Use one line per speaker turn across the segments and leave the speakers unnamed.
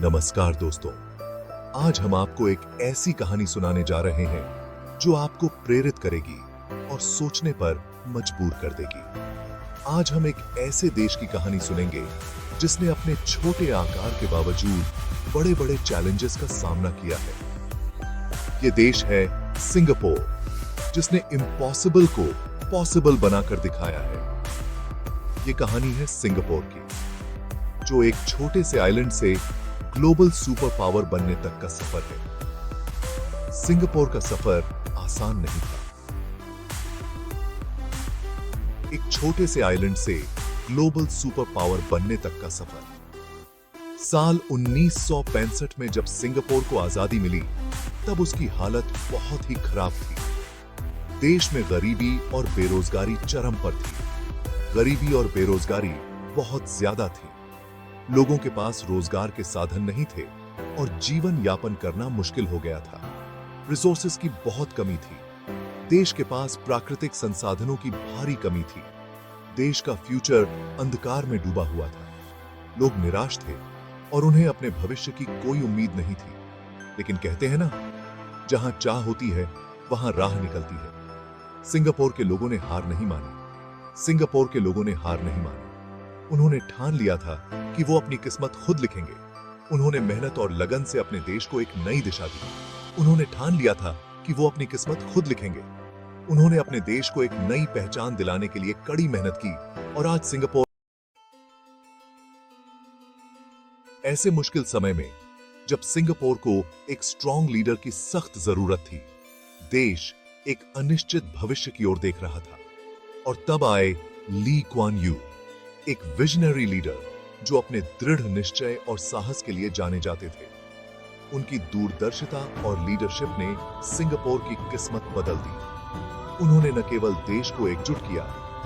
नमस्कार दोस्तों, आज हम आपको एक ऐसी कहानी सुनाने जा रहे हैं जो आपको प्रेरित करेगी और सोचने पर मजबूर कर देगी। आज हम एक ऐसे देश की कहानी सुनेंगे जिसने अपने छोटे आकार के बावजूद बड़े-बड़े चैलेंजेस का सामना किया है। ये देश है सिंगापुर, जिसने इम्पॉसिबल को पॉसिबल बनाकर दिखाया है। ये कहानी है सिंगापुर की, जो एक छोटे से आइलैंड से ग्लोबल सुपर पावर बनने तक का सफर है। सिंगापुर का सफर आसान नहीं था। एक छोटे से आइलैंड से ग्लोबल सुपर पावर बनने तक का सफर। साल 1965 में जब सिंगापुर को आजादी मिली, तब उसकी हालत बहुत ही खराब थी। देश में गरीबी और बेरोजगारी चरम पर थी। गरीबी और बेरोजगारी बहुत ज्यादा थी। लोगों के पास रोजगार के साधन नहीं थे और जीवन यापन करना मुश्किल हो गया था। रिसोर्सेज की बहुत कमी थी। देश के पास प्राकृतिक संसाधनों की भारी कमी थी। देश का फ्यूचर अंधकार में डूबा हुआ था। लोग निराश थे और उन्हें अपने भविष्य की कोई उम्मीद नहीं थी। लेकिन कहते हैं ना, जहां चाह होती है वहां राह निकलती है। सिंगापुर के लोगों ने हार नहीं मानी। सिंगापुर के लोगों ने हार नहीं मानी। उन्होंने ठान लिया था कि वो अपनी किस्मत खुद लिखेंगे। उन्होंने मेहनत और लगन से अपने देश को एक नई दिशा दी। उन्होंने ठान लिया था कि वो अपनी किस्मत खुद लिखेंगे। उन्होंने अपने देश को एक नई पहचान दिलाने के लिए कड़ी मेहनत की और आज सिंगापुर ऐसे मुश्किल समय में, जब सिंगापुर को एक स्ट्रॉन्ग लीडर की सख्त जरूरत थी, देश एक अनिश्चित भविष्य की ओर देख रहा था। और तब आए ली क्वान यू, एक विजनरी लीडर जो अपने दृढ़ निश्चय और साहस के लिए जाने जाते थे। उनकी दूरदर्शिता और लीडरशिप ने सिंगापुर की किस्मत बदल दी। उन्होंने न केवल देश को एकजुट किया,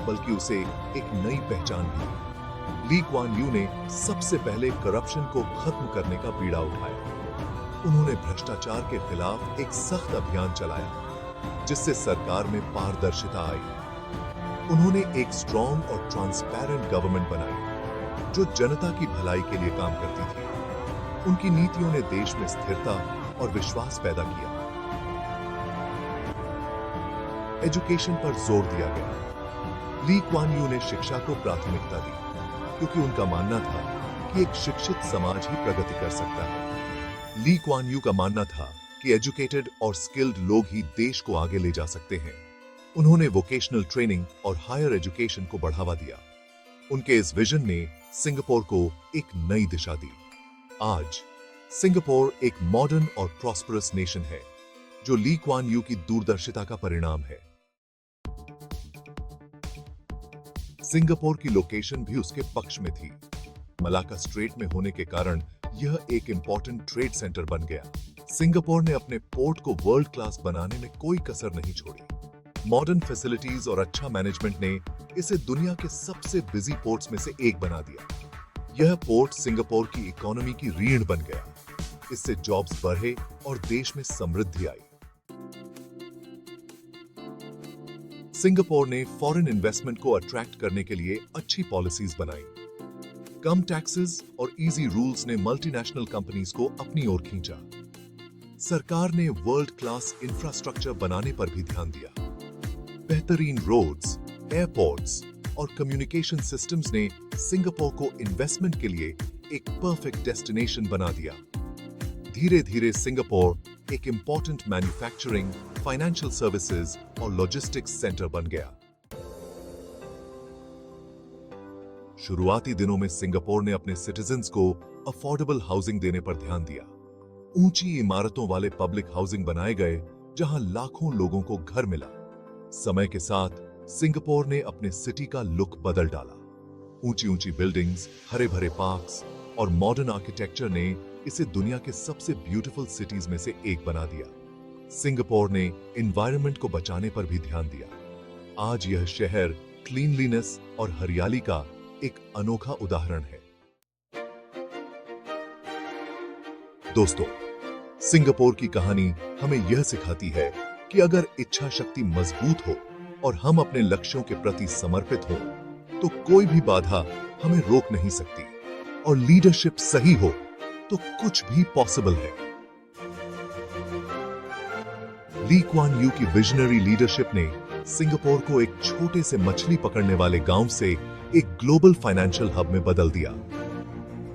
बल्कि उसे एक नई पहचान दी। ली क्वान यू ने सबसे पहले करप्शन को खत्म करने का बीड़ा उठाया। उन्होंने भ्रष्टाचार के खिलाफ एक सख्त अभियान चलाया, जिससे सरकार में पारदर्शिता आई। उन्होंने एक स्ट्रॉन्ग और ट्रांसपेरेंट गवर्नमेंट बनाई, जो जनता की भलाई के लिए काम करती थी। उनकी नीतियों ने देश में स्थिरता और विश्वास पैदा किया। एजुकेशन पर जोर दिया गया। ली क्वान यू ने शिक्षा को प्राथमिकता दी, क्योंकि उनका मानना था कि एक शिक्षित समाज ही प्रगति कर सकता है। ली क्वान यू का मानना था कि एजुकेटेड और स्किल्ड लोग ही देश को आगे ले जा सकते हैं। उन्होंने वोकेशनल ट्रेनिंग और हायर एजुकेशन को बढ़ावा दिया। उनके इस विजन ने सिंगापुर को एक नई दिशा दी। आज सिंगापुर एक मॉडर्न और प्रॉस्परस नेशन है, जो ली क्वान यू की दूरदर्शिता का परिणाम है। सिंगापुर की लोकेशन भी उसके पक्ष में थी। मलाक्का स्ट्रेट में होने के कारण यह एक इंपॉर्टेंट ट्रेड सेंटर बन गया। सिंगापुर ने अपने पोर्ट को वर्ल्ड क्लास बनाने में कोई कसर नहीं छोड़ी। मॉडर्न फैसिलिटीज और अच्छा मैनेजमेंट ने इसे दुनिया के सबसे बिजी पोर्ट्स में से एक बना दिया। यह पोर्ट सिंगापुर की इकोनॉमी की रीढ़ बन गया। इससे जॉब्स बढ़े और देश में समृद्धि आई। सिंगापुर ने फॉरेन इन्वेस्टमेंट को अट्रैक्ट करने के लिए अच्छी पॉलिसीज बनाई। कम टैक्सेस और इजी रूल्स ने मल्टीनेशनल कंपनीज को अपनी ओर खींचा। सरकार ने वर्ल्ड क्लास इंफ्रास्ट्रक्चर बनाने पर भी ध्यान दिया। बेहतरीन रोड्स, एयरपोर्ट्स और कम्युनिकेशन सिस्टम्स ने सिंगापुर को इन्वेस्टमेंट के लिए एक परफेक्ट डेस्टिनेशन बना दिया। धीरे-धीरे सिंगापुर एक इंपॉर्टेंट मैन्युफैक्चरिंग, फाइनेंशियल सर्विसेज और लॉजिस्टिक्स सेंटर बन गया। शुरुआती दिनों में सिंगापुर ने अपने सिटीजन्स को अफोर्डेबल हाउसिंग देने पर ध्यान दिया। ऊंची इमारतों वाले पब्लिक हाउसिंग बनाए गए, जहां लाखों लोगों को घर मिला। समय के साथ सिंगापुर ने अपने सिटी का लुक बदल डाला। ऊंची ऊंची बिल्डिंग्स, हरे भरे पार्क्स और मॉडर्न आर्किटेक्चर ने इसे दुनिया के सबसे ब्यूटीफुल सिटीज में से एक बना दिया। सिंगापुर ने एनवायरनमेंट को बचाने पर भी ध्यान दिया। आज यह शहर क्लीनलीनेस और हरियाली का एक अनोखा उदाहरण है। दोस्तों, सिंगापुर की कहानी हमें यह सिखाती है कि अगर इच्छा शक्ति मजबूत हो और हम अपने लक्ष्यों के प्रति समर्पित हों, तो कोई भी बाधा हमें रोक नहीं सकती। और लीडरशिप सही हो तो कुछ भी पॉसिबल है। ली क्वान यू की विजनरी लीडरशिप ने सिंगापुर को एक छोटे से मछली पकड़ने वाले गांव से एक ग्लोबल फाइनेंशियल हब में बदल दिया।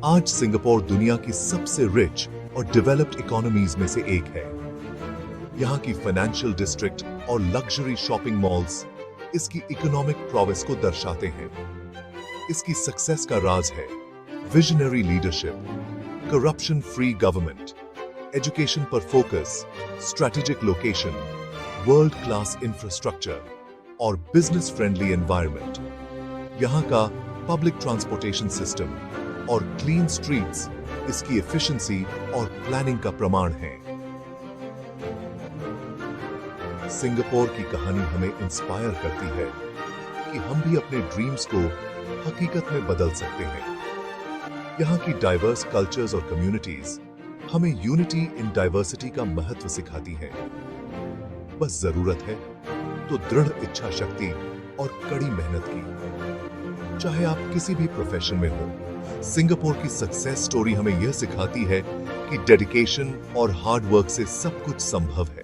आज सिंगापुर दुनिया की सबसे रिच और डेवलप्ड इकोनॉमीज में से एक है। यहाँ की फाइनेंशियल डिस्ट्रिक्ट और लग्जरी शॉपिंग मॉल्स इसकी इकोनॉमिक प्रोग्रेस को दर्शाते हैं। इसकी सक्सेस का राज है visionary leadership, corruption free government, education पर focus, strategic location, world class infrastructure और बिजनेस फ्रेंडली एनवायरनमेंट। यहाँ का पब्लिक ट्रांसपोर्टेशन सिस्टम और क्लीन स्ट्रीट्स इसकी एफिशिएंसी और प्लानिंग का प्रमाण है। सिंगापुर की कहानी हमें इंस्पायर करती है कि हम भी अपने ड्रीम्स को हकीकत में बदल सकते हैं। यहाँ की डाइवर्स कल्चर्स और कम्युनिटीज हमें यूनिटी इन डाइवर्सिटी का महत्व सिखाती हैं। बस जरूरत है तो दृढ़ इच्छा शक्ति और कड़ी मेहनत की। चाहे आप किसी भी प्रोफेशन में हो, सिंगापुर की सक्सेस स्टोरी हमें यह सिखाती है कि डेडिकेशन और हार्ड वर्क से सब कुछ संभव है।